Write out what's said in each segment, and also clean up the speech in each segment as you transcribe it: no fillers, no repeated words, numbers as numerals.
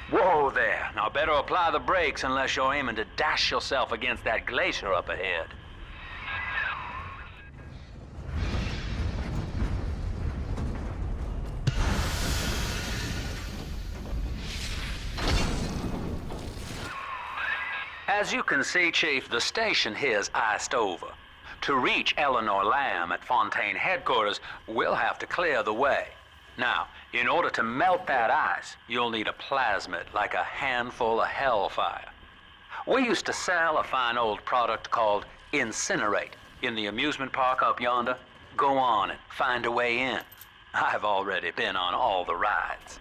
Whoa there. Now better apply the brakes unless you're aiming to dash yourself against that glacier up ahead. As you can see, Chief, the station here's iced over. To reach Eleanor Lamb at Fontaine headquarters, we'll have to clear the way. Now, in order to melt that ice, you'll need a plasmid, like a handful of hellfire. We used to sell a fine old product called Incinerate in the amusement park up yonder. Go on and find a way in. I've already been on all the rides.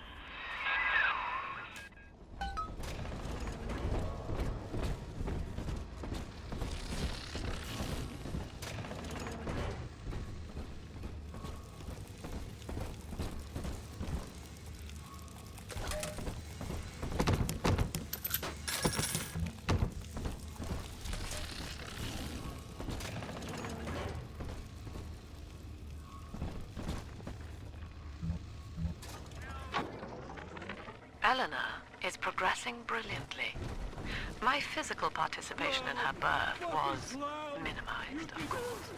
Eleanor is progressing brilliantly. My physical participation in her birth was minimized, of course.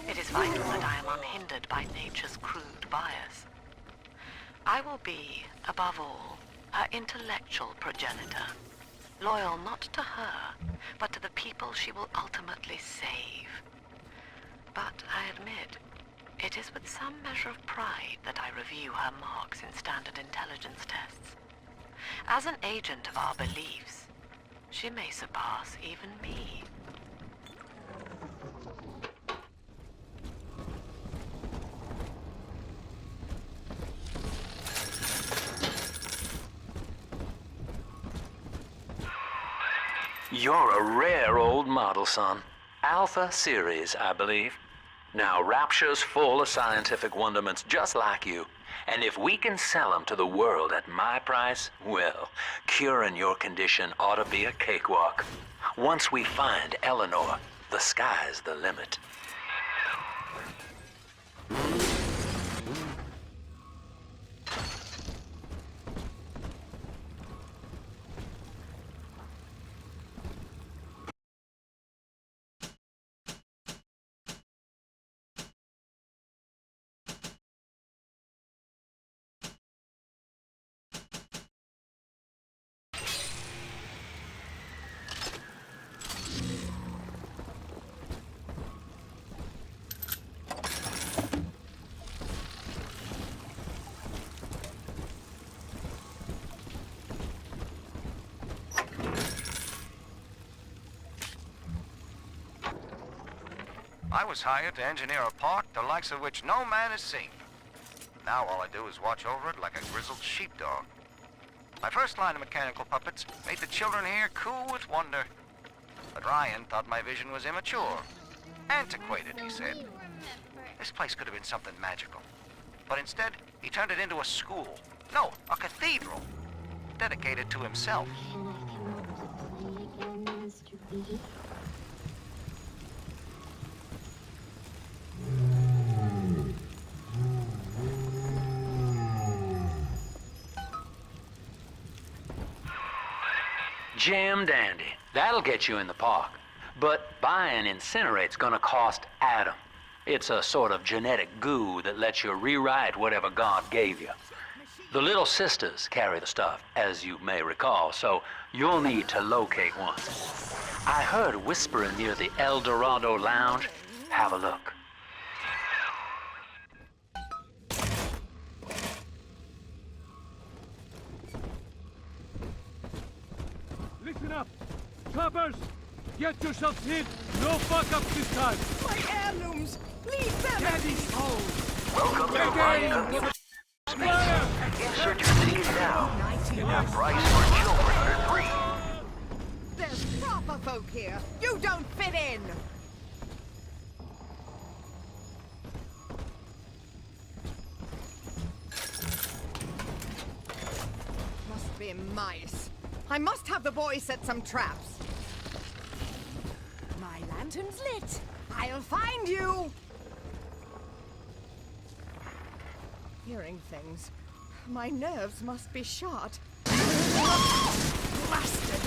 It is vital that I am unhindered by nature's crude bias. I will be, above all, her intellectual progenitor, loyal not to her, but to the people she will ultimately save. But I admit, it is with some measure of pride that I review her marks in standard intelligence tests. As an agent of our beliefs, she may surpass even me. You're a rare old model, son. Alpha series, I believe. Now, Rapture's full of scientific wonderments just like you. And if we can sell them to the world at my price, well, curing your condition ought to be a cakewalk. Once we find Eleanor, the sky's the limit. I was hired to engineer a park the likes of which no man has seen. Now all I do is watch over it like a grizzled sheepdog. My first line of mechanical puppets made the children here coo with wonder. But Ryan thought my vision was immature. Antiquated, he said. This place could have been something magical. But instead, he turned it into a school. No, a cathedral. Dedicated to himself. Jam dandy. That'll get you in the park. But buying Incinerate's gonna cost Adam. It's a sort of genetic goo that lets you rewrite whatever God gave you. The little sisters carry the stuff, as you may recall, so you'll need to locate one. I heard whispering near the El Dorado Lounge. Have a look. Listen up! Choppers! Get yourselves hid! No fuck-ups this time! My heirlooms! Leave them! Daddy's home! Welcome to Ryan. Insert your ticket now. A price for children under 3. There's proper folk here! You don't fit in! Must be mice. I must have the boys set some traps. My lantern's lit. I'll find you! Hearing things. My nerves must be shot. Blasted!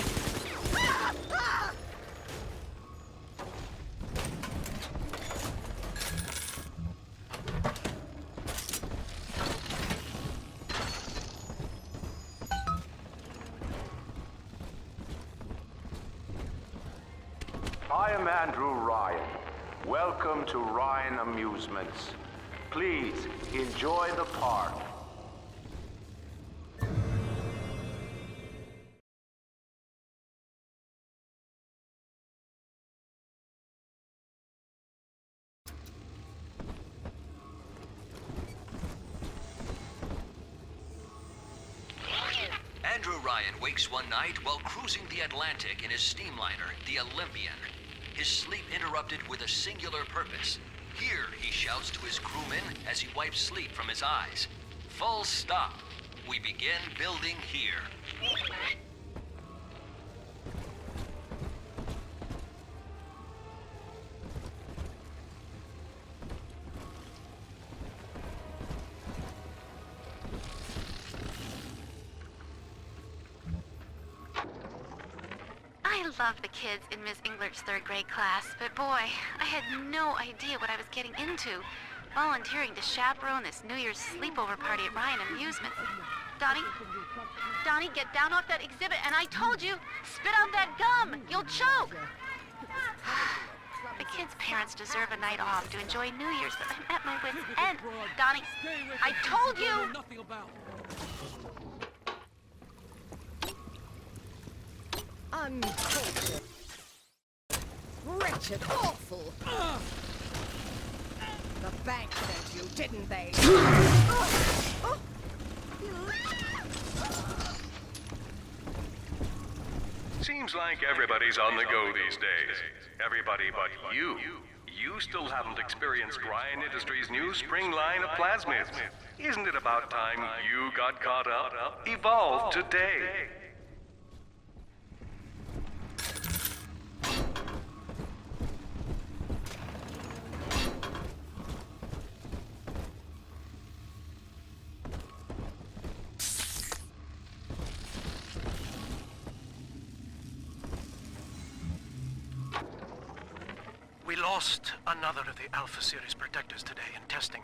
I am Andrew Ryan. Welcome to Ryan Amusements. Please enjoy the park. Andrew Ryan wakes one night while cruising the Atlantic in his steamliner, the Olympian. His sleep interrupted with a singular purpose. Here, he shouts to his crewmen as he wipes sleep from his eyes. Full stop. We begin building here. I love the kids in Miss Englert's third grade class, but boy, I had no idea what I was getting into. Volunteering to chaperone this New Year's sleepover party at Ryan Amusements. Donnie, get down off that exhibit, and I told you, spit out that gum! You'll choke! The kids' parents deserve a night off to enjoy New Year's, but I'm at my wit's end. Donnie, I told you! Nothing about. Uncultured. Wretched, awful. The bank sent you, didn't they? Seems like everybody's on the go these days. Everybody but you. You still haven't experienced Ryan Industries' new spring line of plasmids. Isn't it about time you got caught up? Evolve today. We lost another of the Alpha Series protectors today in testing.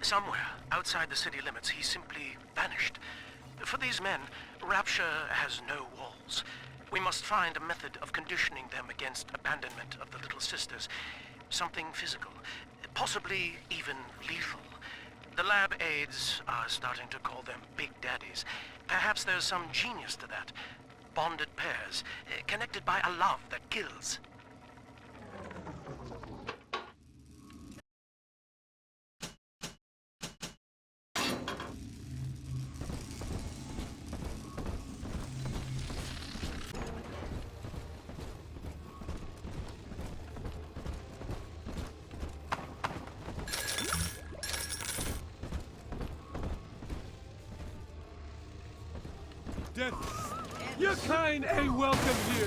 Somewhere outside the city limits, he simply vanished. For these men, Rapture has no walls. We must find a method of conditioning them against abandonment of the Little Sisters. Something physical, possibly even lethal. The lab aides are starting to call them Big Daddies. Perhaps there's some genius to that. Bonded pairs, connected by a love that kills. Death. Your kind ain't welcome here.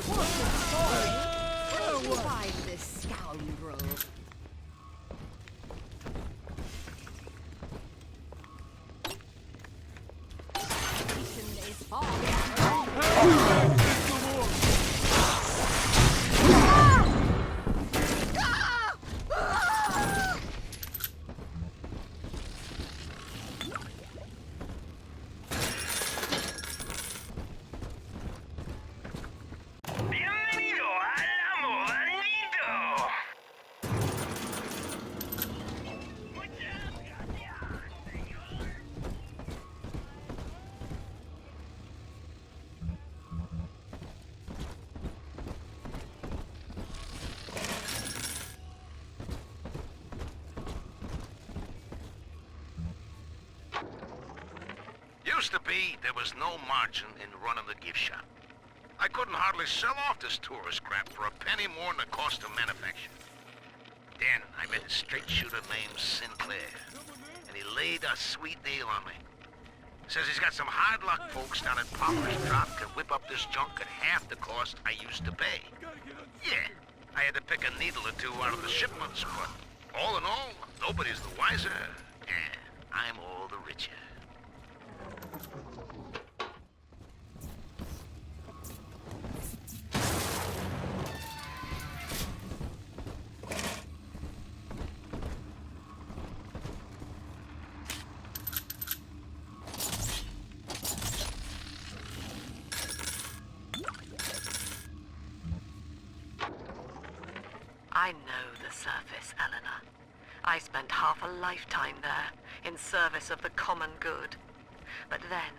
Where'd you find this scoundrel? Nation is far. Used to be, there was no margin in running the gift shop. I couldn't hardly sell off this tourist crap for a penny more than the cost of manufacture. Then I met a straight shooter named Sinclair, and he laid a sweet deal on me. Says he's got some hard luck folks down at Popper's Drop can whip up this junk at half the cost I used to pay. Yeah, I had to pick a needle or two out of the shipments, but all in all, nobody's the wiser, and I'm all the richer. I know the surface, Eleanor. I spent half a lifetime there, in service of the common good. But then,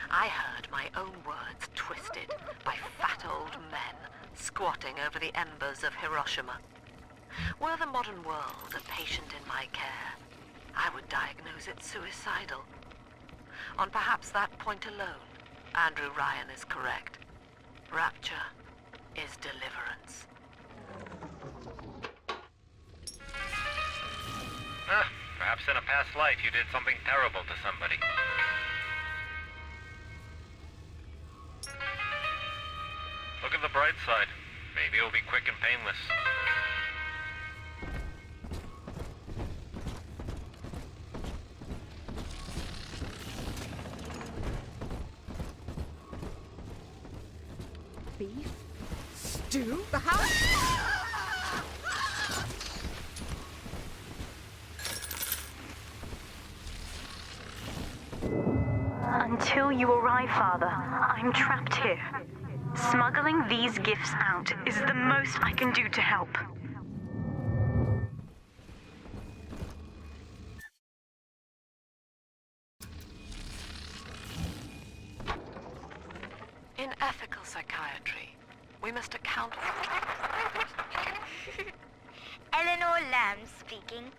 I heard my own words twisted by fat old men squatting over the embers of Hiroshima. Were the modern world a patient in my care, I would diagnose it suicidal. On perhaps that point alone, Andrew Ryan is correct. Rapture is deliverance. Perhaps in a past life you did something terrible to somebody. Look at the bright side. Maybe it'll be quick and painless. Beef? Stew? The house? Until you arrive, Father, I'm trapped here. Smuggling these gifts out is the most I can do to help. In ethical psychiatry, we must account for... Eleanor Lamb speaking.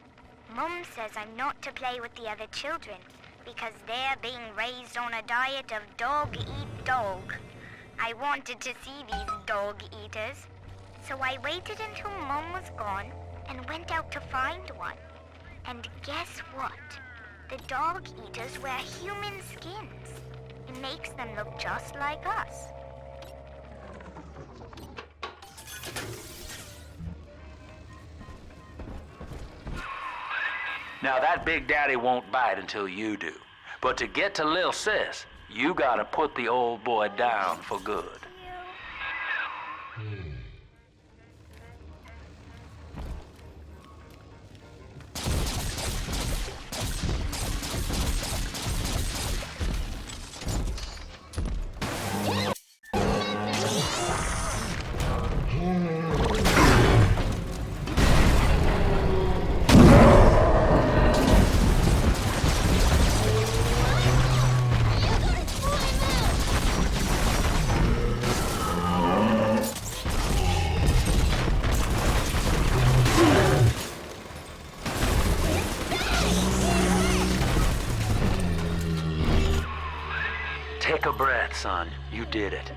Mum says I'm not to play with the other children because they're being raised on a diet of dog-eat-dog. I wanted to see these dog-eaters, so I waited until Mum was gone and went out to find one. And guess what? The dog-eaters wear human skins. It makes them look just like us. Now that Big Daddy won't bite until you do. But to get to Lil Sis, you gotta put the old boy down for good. Take a breath, son. You did it.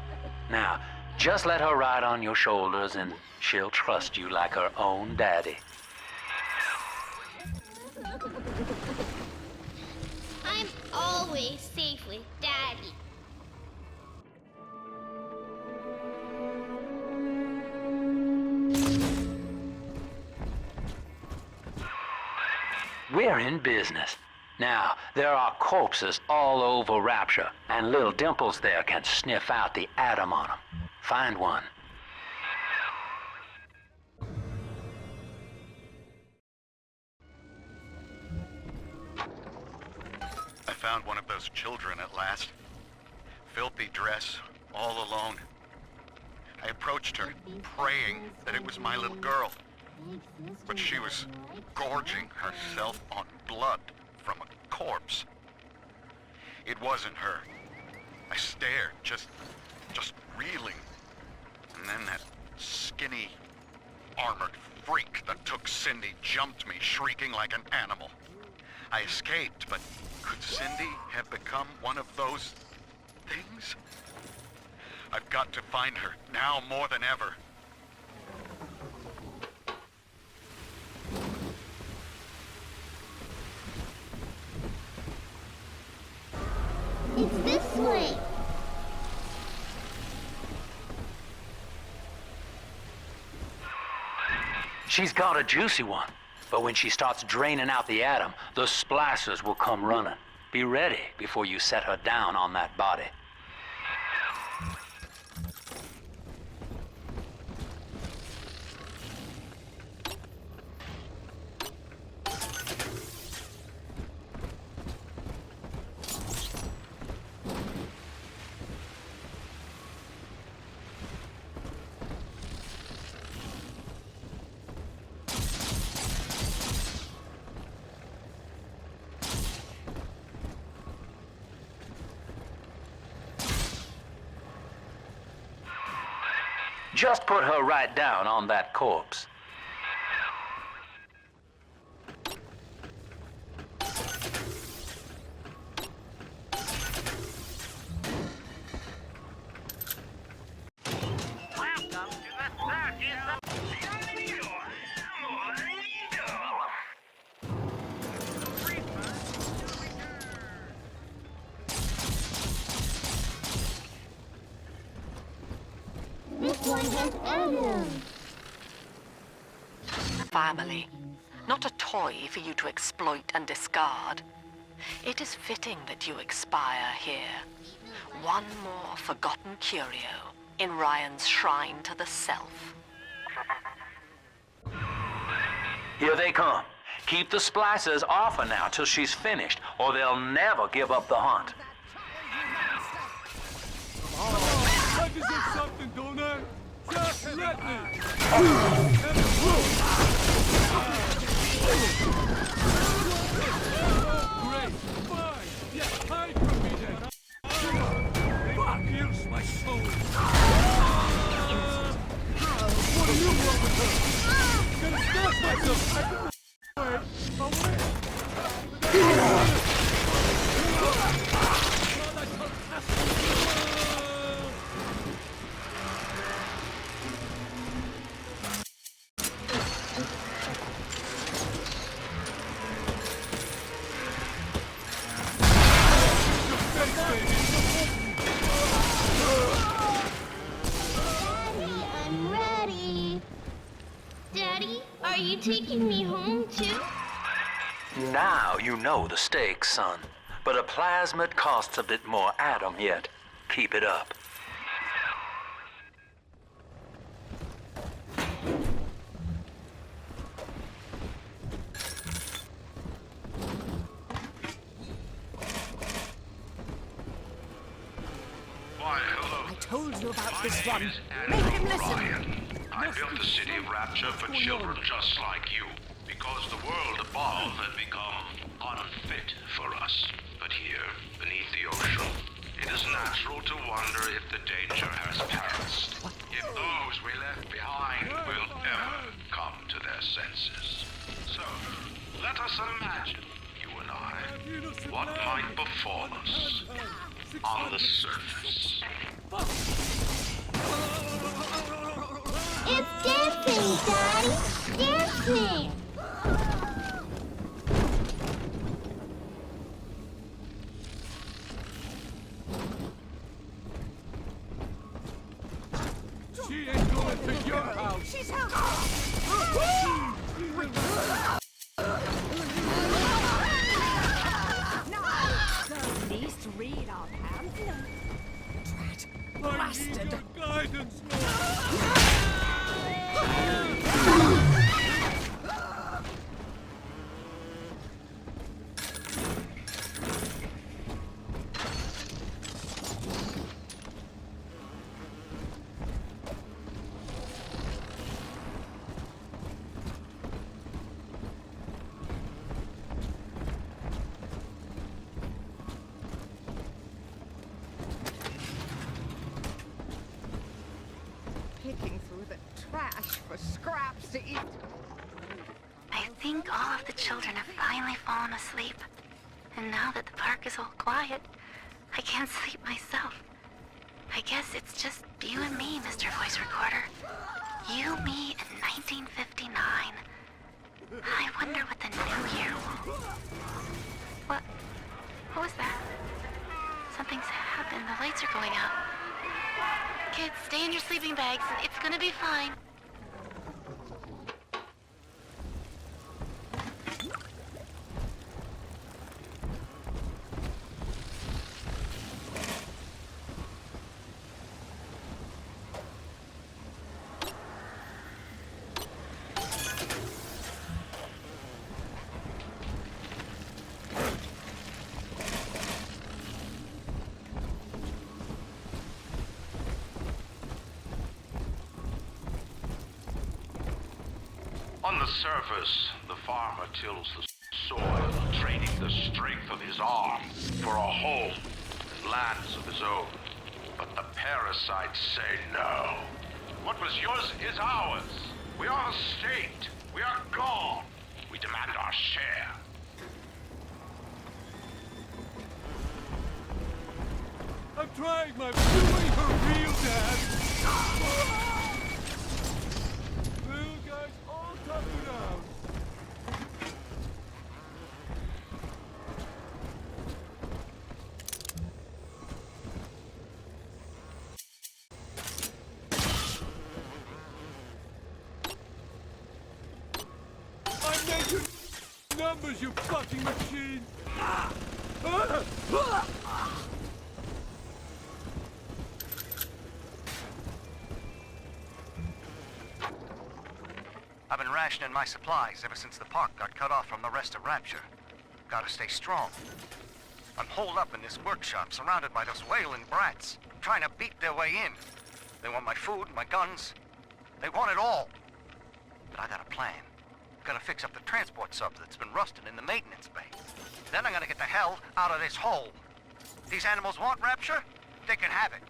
Now, just let her ride on your shoulders and she'll trust you like her own daddy. I'm always safe with Daddy. We're in business. Now, there are corpses all over Rapture, and little Dimples there can sniff out the atom on them. Find one. I found one of those children at last. Filthy dress, all alone. I approached her, praying that it was my little girl. But she was gorging herself on blood from a corpse. It wasn't her. I stared, just reeling. And then that skinny, armored freak that took Cindy jumped me, shrieking like an animal. I escaped, but could Cindy have become one of those things? I've got to find her, now more than ever. It's this way. She's got a juicy one, but when she starts draining out the atom, the splicers will come running. Be ready before you set her down on that body. Just put her right down on that corpse. This one has Adam. Family. Not a toy for you to exploit and discard. It is fitting that you expire here. One more forgotten curio in Ryan's shrine to the self. Here they come. Keep the splicers off her now till she's finished, or they'll never give up the hunt. I deserve something, don't I? Just let me! Great, fine! Yeah, hide from me then! Fuck, here's my soul! What do you want with her? Gonna smash myself! Are you taking me home too? Now you know the stakes, son. But a plasmid costs a bit more atom yet. Keep it up. Why, hello. I told you about this My one. name is Make him Adam listen. Ryan. I built the city of Rapture for children just like you, because the world above had become unfit for us. But here, beneath the ocean, it is natural to wonder if the danger has passed. If those we left behind will ever come to their senses. So, let us imagine, you and I, what might befall us on the surface. It's dancing, Daddy! Dancing! She ain't going to your house! She's out! At least read our pamphlet. Bastard! Guidance, Picking through the trash for scraps to eat. I think all of the children have finally fallen asleep. And now that the park is all quiet, I can't sleep myself. I guess it's just you and me, Mr. Voice Recorder. You, me, and 1959. I wonder what the new year will... What was that? Something's happened. The lights are going out. Kids, stay in your sleeping bags. It's gonna be fine. On the surface, the farmer tills the soil, trading the strength of his arm for a home and lands of his own. But the parasites say no. What was yours is ours. We are the state. We are gone. We demand our share. I'm trying my doing her real, Dad. Well, guys, all toughen down. I'm making numbers, you fucking machine. I've been rationing my supplies ever since the park got cut off from the rest of Rapture. Gotta stay strong. I'm holed up in this workshop, surrounded by those whaling brats, trying to beat their way in. They want my food, my guns. They want it all. But I got a plan. Gonna fix up the transport sub that's been rusting in the maintenance bay. Then I'm gonna get the hell out of this hole. These animals want Rapture? They can have it.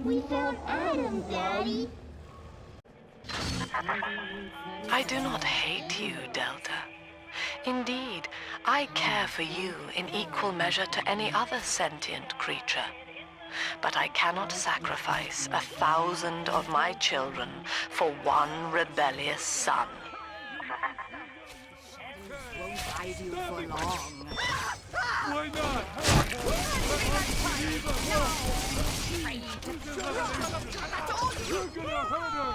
We found Adam, Daddy. I do not hate you, Delta. Indeed, I care for you in equal measure to any other sentient creature. But I cannot sacrifice 1,000 of my children for one rebellious son. Won't hide you for long. Why not? You're gonna hurt her!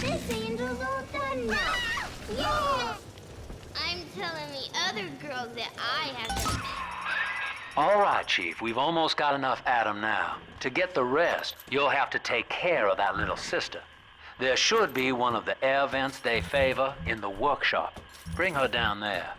This angel's all done now. Yeah! I'm telling the other girls that I have to make. All right, Chief, we've almost got enough Adam now. To get the rest, you'll have to take care of that little sister. There should be one of the air vents they favor in the workshop. Bring her down there.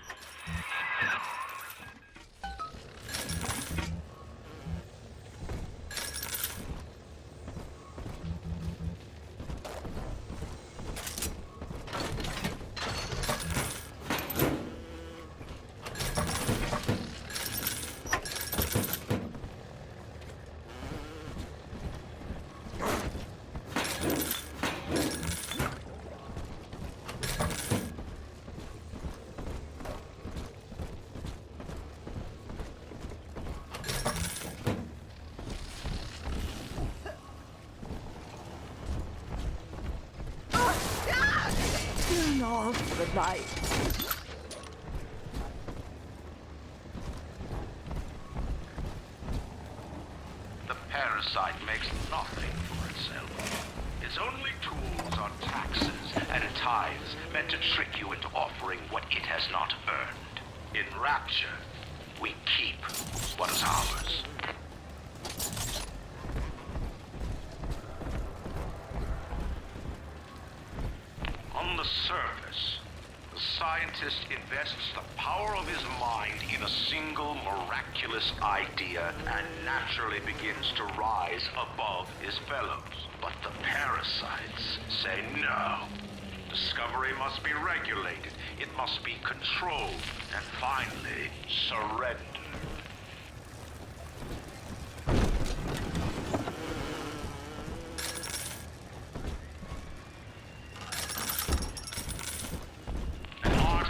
Turn off the light. The parasite makes nothing for itself. Its only tools are taxes and tithes meant to trick you into offering what it has not earned. In Rapture, we keep what is ours. On the surface, the scientists scientist invests the power of his mind in a single miraculous idea and naturally begins to rise above his fellows. But the parasites say no. Discovery must be regulated, it must be controlled, and finally, surrendered.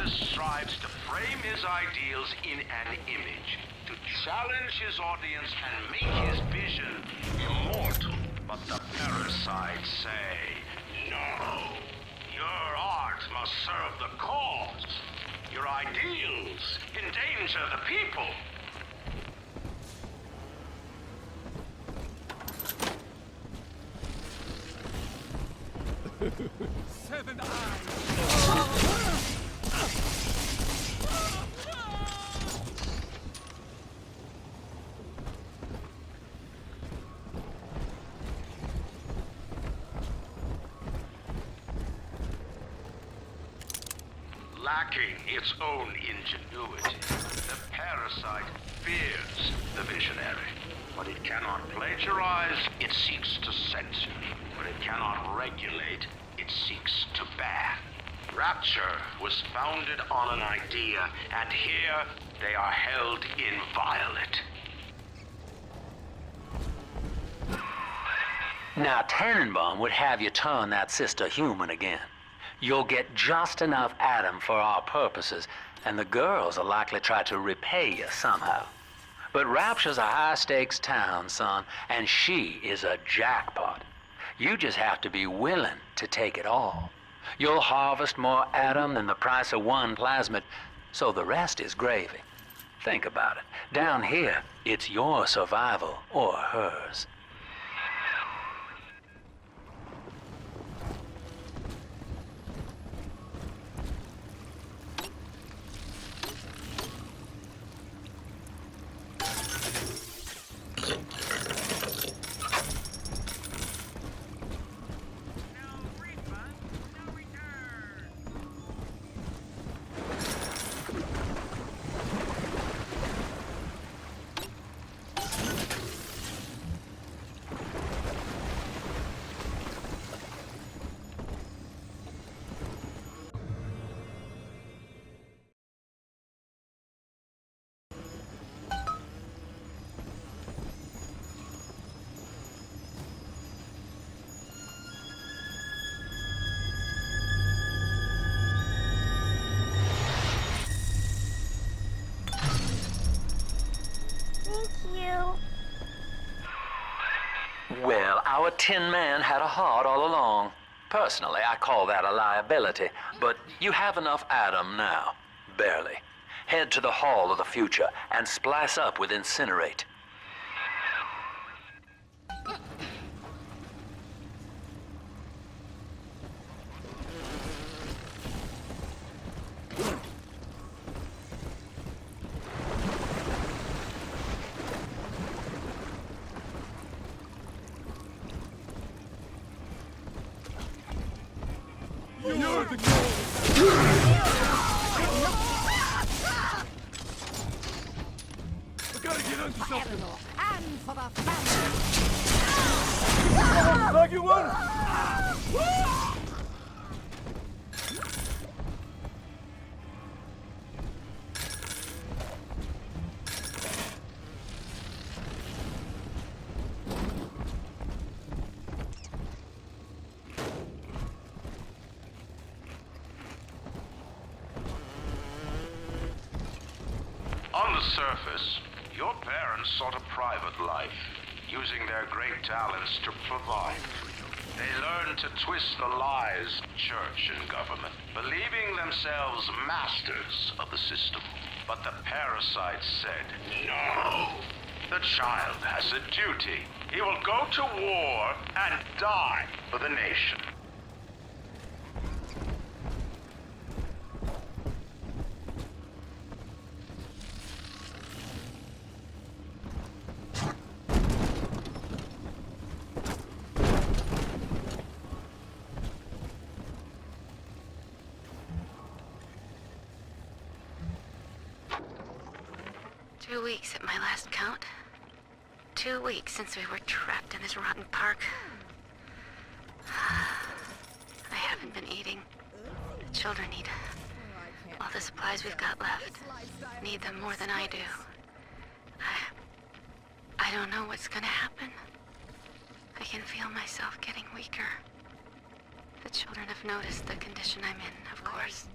Strives to frame his ideals in an image, to challenge his audience and make his vision immortal. But the parasites say, no, your art must serve the cause. Your ideals endanger the people. Seven eyes. Lacking its own ingenuity, the parasite fears the visionary. But it cannot plagiarize, it seeks to censor. But it cannot regulate, it seeks to ban. Rapture was founded on an idea, and here they are held inviolate. Now, Tannenbaum would have you turn that sister human again. You'll get just enough Adam for our purposes, and the girls will likely try to repay you somehow. But Rapture's a high-stakes town, son, and she is a jackpot. You just have to be willing to take it all. You'll harvest more Adam than the price of one plasmid, so the rest is gravy. Think about it. Down here, it's your survival or hers. Well, our Tin Man had a heart all along. Personally, I call that a liability, but you have enough Adam now. Barely. Head to the Hall of the Future and splice up with Incinerate. You're the goal! I gotta get onto something. And for the family! Like you want? On the surface, your parents sought a private life, using their great talents to provide for you. They learned to twist the lies of church and government, believing themselves masters of the system. But the parasites said, no! The child has a duty. He will go to war and die for the nation. 2 weeks at my last count. 2 weeks since we were trapped in this rotten park. I haven't been eating. The children need all the supplies we've got left. Need them more than I do. I don't know what's gonna happen. I can feel myself getting weaker. The children have noticed the condition I'm in, of course.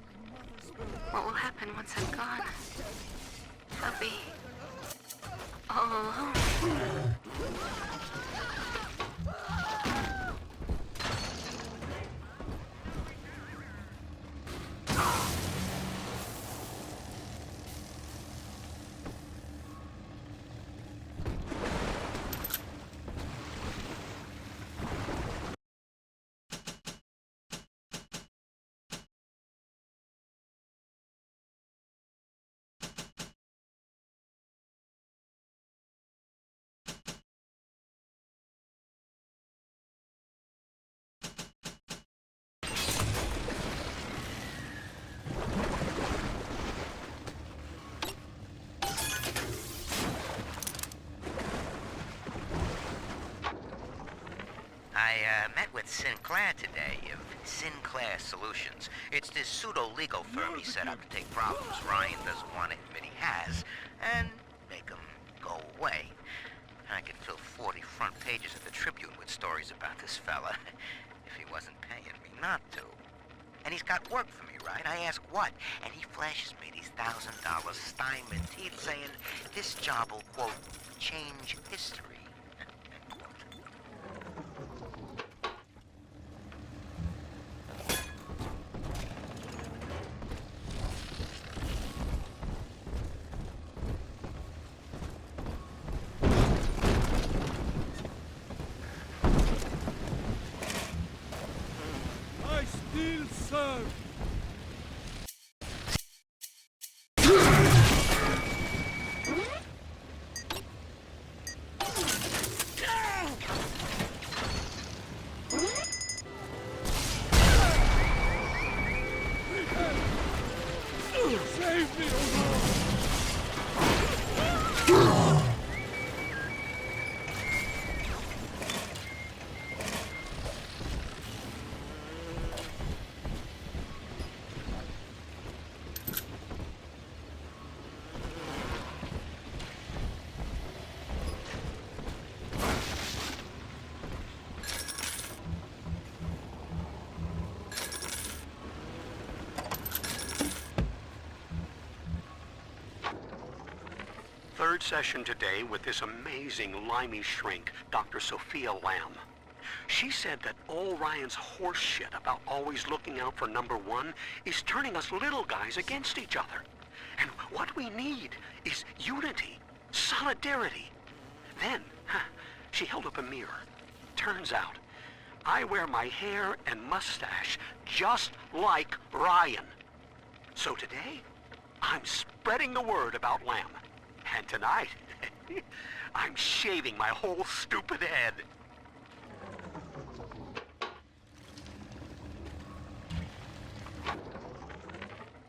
What will happen once I'm gone? They'll be all alone. I met with Sinclair today of Sinclair Solutions. It's this pseudo-legal firm he set up to take problems Ryan doesn't want to admit he has and make them go away. I could fill 40 front pages of the Tribune with stories about this fella if he wasn't paying me not to. And he's got work for me, right? I ask what? And he flashes me these $1,000 Steinman teeth saying this job will, quote, change history. I still serve. Save me, Third session today with this amazing limey shrink, Dr. Sophia Lamb. She said that all Ryan's horse shit about always looking out for number one is turning us little guys against each other. And what we need is unity, solidarity. Then, she held up a mirror. Turns out, I wear my hair and mustache just like Ryan. So today, I'm spreading the word about Lamb. And tonight, I'm shaving my whole stupid head.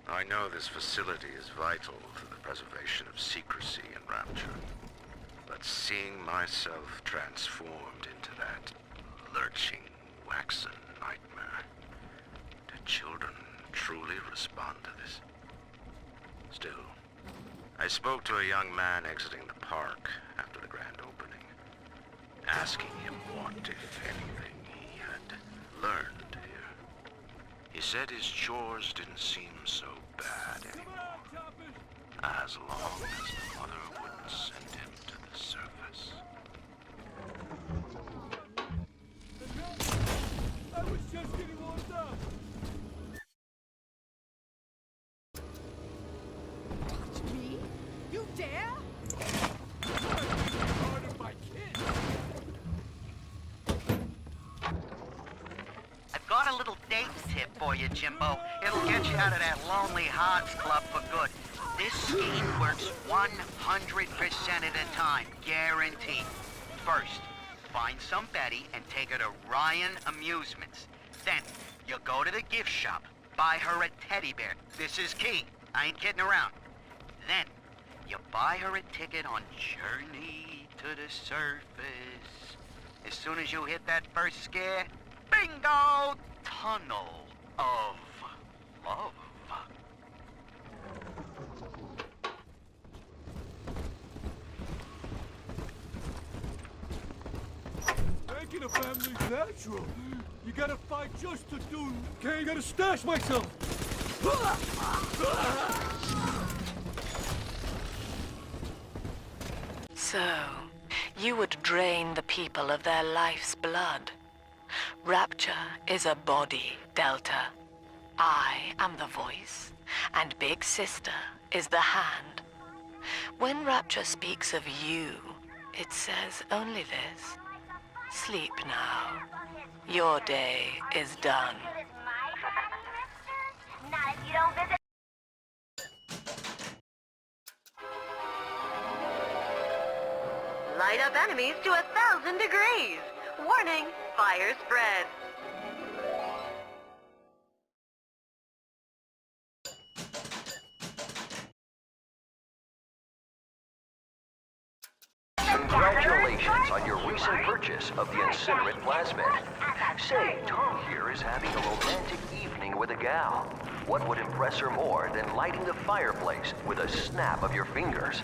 I know this facility is vital to the preservation of secrecy in Rapture, but seeing myself transformed into that lurching, waxen nightmare, do children truly respond to this? Still, I spoke to a young man exiting the park after the grand opening, asking him what, if anything, he had learned here. He said his chores didn't seem so bad anymore, as long as the mother wouldn't send him to the surface. I was just getting warmed up. Touch me? You dare? Part of my kid. I've got a little dating tip for you, Jimbo. It'll get you out of that lonely Hogs Club for good. This scheme works 100% of the time, guaranteed. First, find some Betty and take her to Ryan Amusements. Then, you go to the gift shop, buy her a teddy bear. This is key. I ain't kidding around. Then, You buy her a ticket on Journey to the Surface. As soon as you hit that first scare, bingo! Tunnel of love. Making a family's natural. You gotta fight just to do. Okay, you gotta stash myself. So, you would drain the people of their life's blood. Rapture is a body, Delta. I am the voice, and Big Sister is the hand. When Rapture speaks of you, it says only this. Sleep now. Your day is done. Not if you don't visit. Light up enemies to 1,000 degrees. Warning, fire spread. Congratulations on your recent purchase of the incinerate plasmid. Say, Tom here is having a romantic evening with a gal. What would impress her more than lighting the fireplace with a snap of your fingers?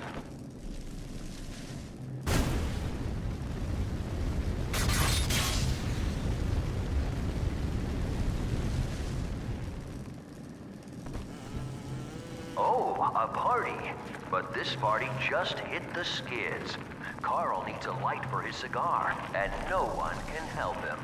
Oh, a party. But this party just hit the skids. Carl needs a light for his cigar, and no one can help him.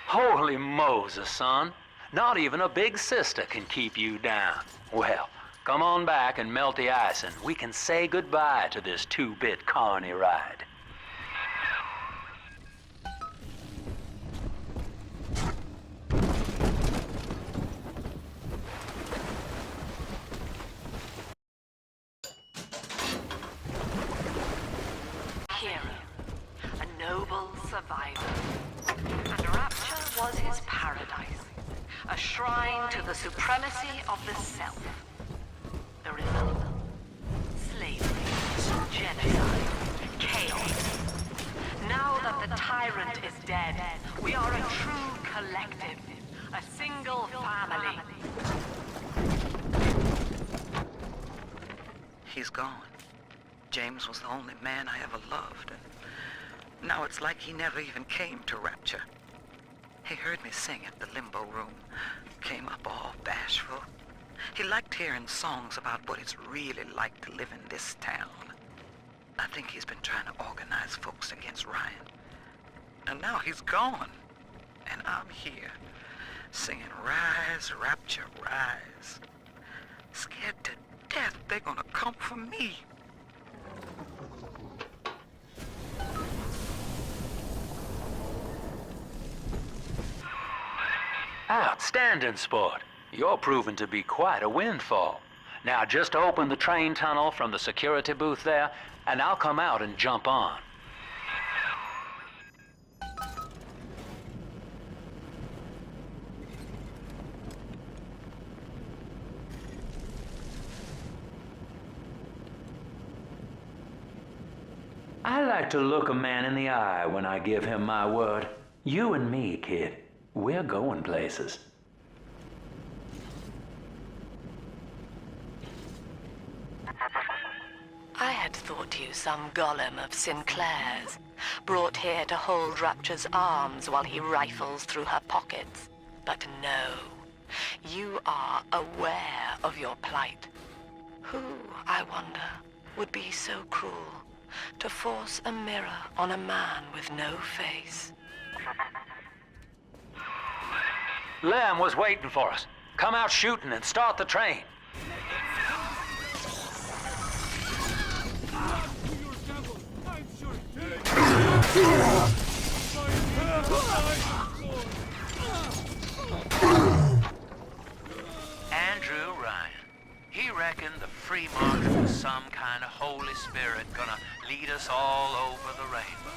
Holy Moses, son. Not even a big sister can keep you down. Well, come on back and melt the ice and we can say goodbye to this two-bit carny ride. Hero, a noble survivor. And Rapture was his paradise, a shrine to the supremacy of the self. The result? Slavery, genocide, chaos. Now that the tyrant is dead, we are a true collective, a single family. He's gone. James was the only man I ever loved, and now it's like he never even came to Rapture. He heard me sing at the limbo room, came up all bashful. He liked hearing songs about what it's really like to live in this town. I think he's been trying to organize folks against Ryan. And now he's gone. And I'm here, singing Rise, Rapture, Rise. Scared to death they're gonna come for me. Outstanding sport. You're proving to be quite a windfall. Now just open the train tunnel from the security booth there, and I'll come out and jump on. I like to look a man in the eye when I give him my word. You and me, kid, we're going places. I had thought you some golem of Sinclair's, brought here to hold Rapture's arms while he rifles through her pockets. But no, you are aware of your plight. Who, I wonder, would be so cruel to force a mirror on a man with no face? Lamb was waiting for us. Come out shooting and start the train. Andrew Ryan. He reckoned the free market was some kind of Holy Spirit gonna lead us all over the rainbow.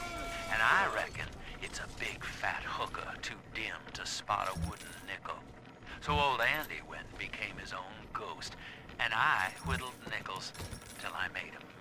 And I reckon it's a big fat hooker too dim to spot a wooden nickel. So old Andy went and became his own ghost, and I whittled nickels till I made a